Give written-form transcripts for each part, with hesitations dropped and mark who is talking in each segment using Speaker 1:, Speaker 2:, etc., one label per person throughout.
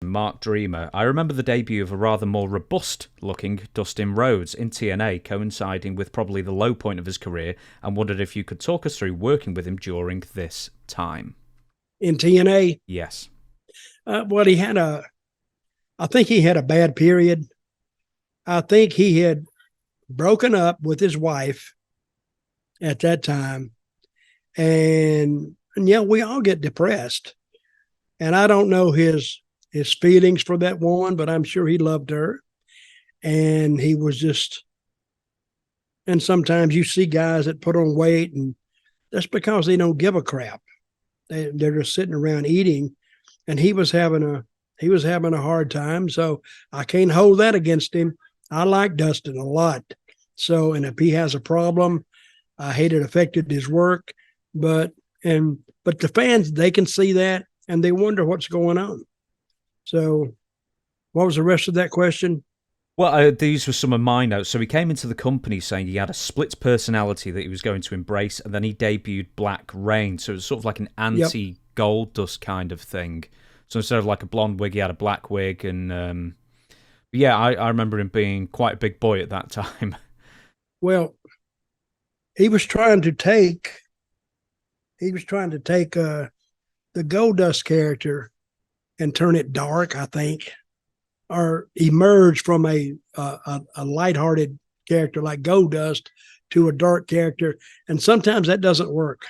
Speaker 1: and Mark Dreamer, I remember the debut of a rather more robust-looking Dustin Rhodes in TNA, coinciding with probably the low point of his career, and wondered if you could talk us through working with him during this time.
Speaker 2: In TNA?
Speaker 1: Yes.
Speaker 2: Well, I think he had a bad period. I think he had broken up with his wife at that time. And yeah, we all get depressed. And I don't know his feelings for that woman, but I'm sure he loved her. And he was just, and sometimes you see guys that put on weight, and that's because they don't give a crap. They're just sitting around eating. And he was having a hard time. So I can't hold that against him. I like Dustin a lot. So, and if he has a problem, I hate it affected his work, but the fans, they can see that and they wonder what's going on. So what was the rest of that question?
Speaker 1: Well, these were some of my notes. So he came into the company saying he had a split personality that he was going to embrace, and then he debuted Black Rain. So it was sort of like an anti-Gold Dust kind of thing. So instead of like a blonde wig, he had a black wig. And yeah, I remember him being quite a big boy at that time.
Speaker 2: Well, he was trying to take the Goldust character and turn it dark, I think, or emerge from a lighthearted character like Goldust to a dark character. And sometimes that doesn't work.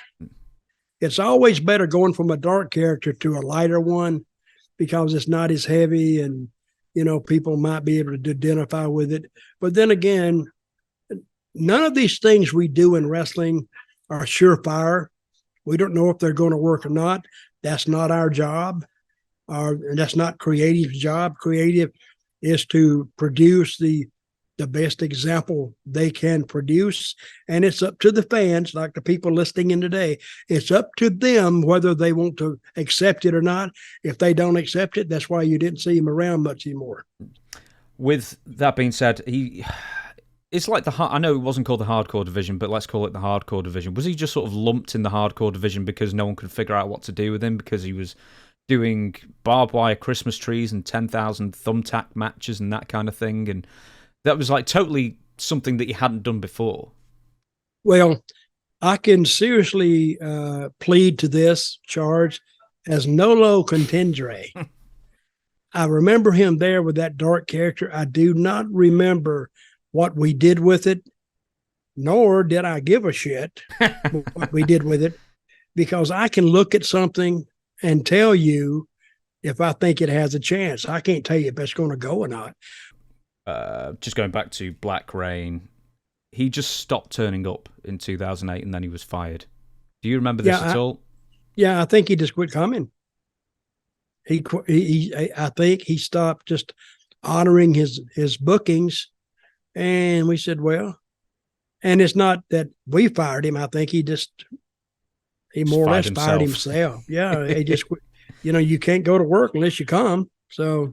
Speaker 2: It's always better going from a dark character to a lighter one because it's not as heavy and, people might be able to identify with it. But then again, none of these things we do in wrestling are surefire. We don't know if they're going to work or not. That's not our job. And that's not creative's job. Creative is to produce the best example they can produce. And it's up to the fans, like the people listening in today. It's up to them whether they want to accept it or not. If they don't accept it, that's why you didn't see him around much anymore.
Speaker 1: With that being said, it's like I know it wasn't called the hardcore division, but let's call it the hardcore division. Was he just sort of lumped in the hardcore division because no one could figure out what to do with him because he was doing barbed wire Christmas trees and 10,000 thumbtack matches and that kind of thing? And that was like totally something that you hadn't done before.
Speaker 2: Well, I can seriously plead to this charge as nolo contendere. I remember him there with that dark character. I do not remember what we did with it, nor did I give a shit what we did with it, because I can look at something and tell you if I think it has a chance. I can't tell you if it's going to go or not.
Speaker 1: Just going back to Black Rain, he just stopped turning up in 2008 and then he was fired. Do you remember this at all?
Speaker 2: Yeah, I think he just quit coming. I think he stopped just honoring his bookings. And we said, well, and it's not that we fired him. I think he more or less fired himself. Yeah, he just, you can't go to work unless you come. So